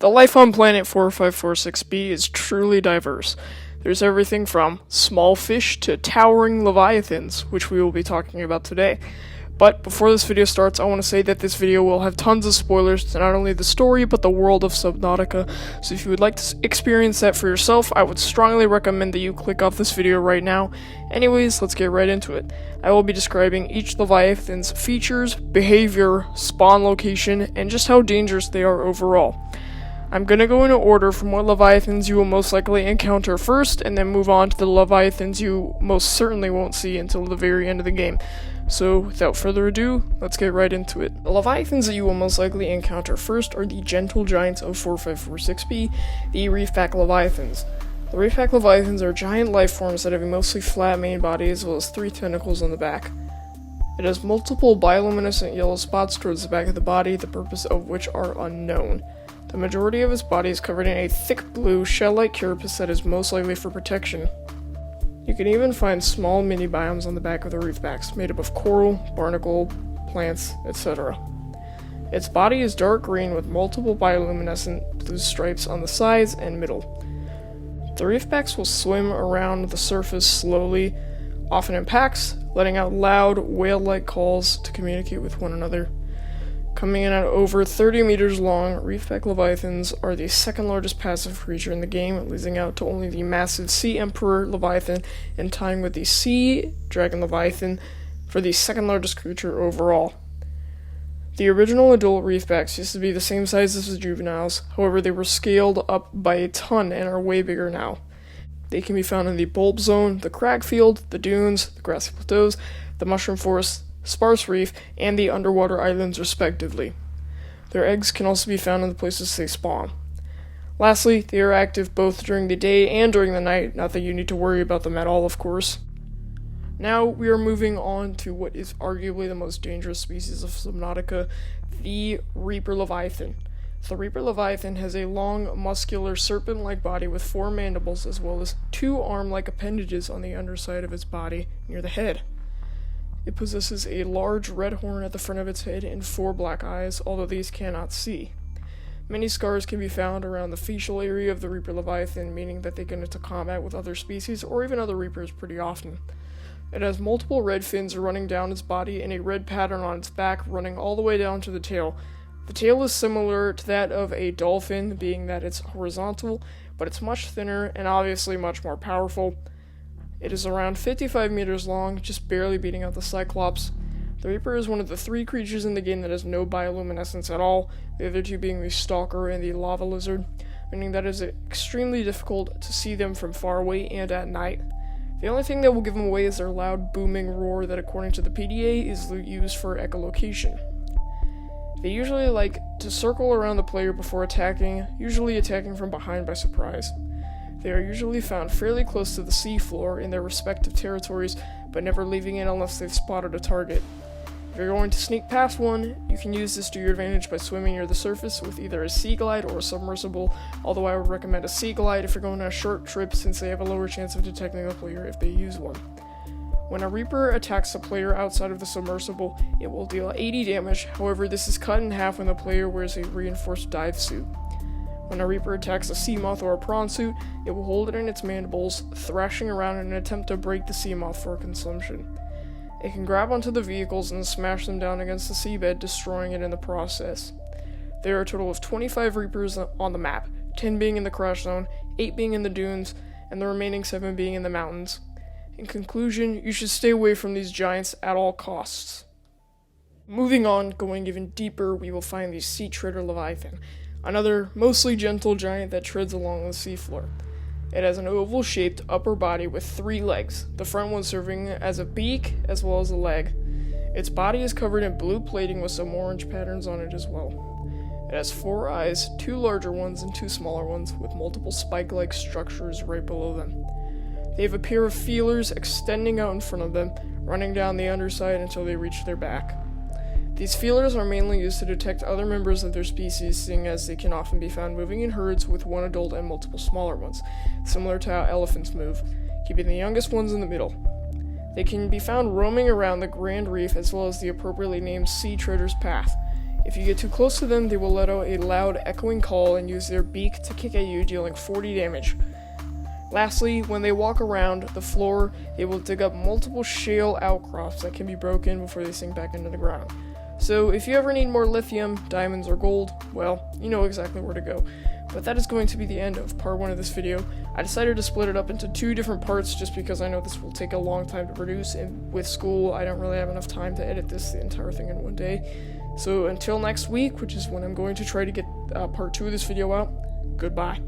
The life on planet 4546b is truly diverse. There's everything from small fish to towering Leviathans, which we will be talking about today. But before this video starts, I want to say that this video will have tons of spoilers to not only the story, but the world of Subnautica. So if you would like to experience that for yourself, I would strongly recommend that you click off this video right now. Anyways, let's get right into it. I will be describing each Leviathan's features, behavior, spawn location, and just how dangerous they are overall. I'm gonna go in order from what Leviathans you will most likely encounter first, and then move on to the Leviathans you most certainly won't see until the very end of the game. So, without further ado, let's get right into it. The Leviathans that you will most likely encounter first are the gentle giants of 4546b, the Reefback Leviathans. The Reefback Leviathans are giant life forms that have a mostly flat main body as well as 3 tentacles on the back. It has multiple bioluminescent yellow spots towards the back of the body, the purpose of which are unknown. The majority of its body is covered in a thick blue, shell-like carapace that is most likely for protection. You can even find small mini-biomes on the back of the reefbacks, made up of coral, barnacle, plants, etc. Its body is dark green with multiple bioluminescent blue stripes on the sides and middle. The reefbacks will swim around the surface slowly, often in packs, letting out loud, whale-like calls to communicate with one another. Coming in at over 30 meters long, Reefback Leviathans are the second largest passive creature in the game, losing out to only the massive Sea Emperor Leviathan and tying with the Sea Dragon Leviathan for the second largest creature overall. The original adult Reefbacks used to be the same size as the juveniles, however they were scaled up by a ton and are way bigger now. They can be found in the bulb zone, the crag field, the dunes, the grassy plateaus, the mushroom forest, sparse reef, and the underwater islands respectively. Their eggs can also be found in the places they spawn. Lastly, they are active both during the day and during the night, not that you need to worry about them at all, of course. Now we are moving on to what is arguably the most dangerous species of Subnautica, the Reaper Leviathan. The Reaper Leviathan has a long, muscular, serpent-like body with 4 mandibles as well as 2 arm-like appendages on the underside of its body near the head. It possesses a large red horn at the front of its head and 4 black eyes, although these cannot see. Many scars can be found around the facial area of the Reaper Leviathan, meaning that they get into combat with other species or even other Reapers pretty often. It has multiple red fins running down its body and a red pattern on its back running all the way down to the tail. The tail is similar to that of a dolphin, being that it's horizontal, but it's much thinner and obviously much more powerful. It is around 55 meters long, just barely beating out the Cyclops. The Reaper is one of the 3 creatures in the game that has no bioluminescence at all, the other 2 being the Stalker and the Lava Lizard, meaning that it is extremely difficult to see them from far away and at night. The only thing that will give them away is their loud booming roar that, according to the PDA, is used for echolocation. They usually like to circle around the player before attacking, usually attacking from behind by surprise. They are usually found fairly close to the seafloor in their respective territories, but never leaving it unless they've spotted a target. If you're going to sneak past one, you can use this to your advantage by swimming near the surface with either a sea glide or a submersible, although I would recommend a sea glide if you're going on a short trip since they have a lower chance of detecting the player if they use one. When a Reaper attacks a player outside of the submersible, it will deal 80 damage, however this is cut in half when the player wears a reinforced dive suit. When a Reaper attacks a sea moth or a prawn suit, it will hold it in its mandibles, thrashing around in an attempt to break the sea moth for consumption. It can grab onto the vehicles and smash them down against the seabed, destroying it in the process. There are a total of 25 Reapers on the map, 10 being in the crash zone, 8 being in the dunes, and the remaining 7 being in the mountains. In conclusion, you should stay away from these giants at all costs. Moving on, going even deeper, we will find the Sea Treader Leviathan, another mostly gentle giant that treads along the seafloor. It has an oval-shaped upper body with 3 legs, the front one serving as a beak as well as a leg. Its body is covered in blue plating with some orange patterns on it as well. It has 4 eyes, 2 larger ones and 2 smaller ones, with multiple spike-like structures right below them. They have a pair of feelers extending out in front of them, running down the underside until they reach their back. These feelers are mainly used to detect other members of their species, seeing as they can often be found moving in herds with 1 adult and multiple smaller ones, similar to how elephants move, keeping the youngest ones in the middle. They can be found roaming around the Grand Reef as well as the appropriately named Sea Treader's Path, If you get too close to them, they will let out a loud echoing call and use their beak to kick at you, dealing 40 damage. Lastly, when they walk around the floor, they will dig up multiple shale outcrops that can be broken before they sink back into the ground. So if you ever need more lithium, diamonds, or gold, well, you know exactly where to go. But that is going to be the end of part 1 of this video. I decided to split it up into 2 different parts just because I know this will take a long time to produce, and with school, I don't really have enough time to edit the entire thing in one day. So until next week, which is when I'm going to try to get part 2 of this video out, goodbye.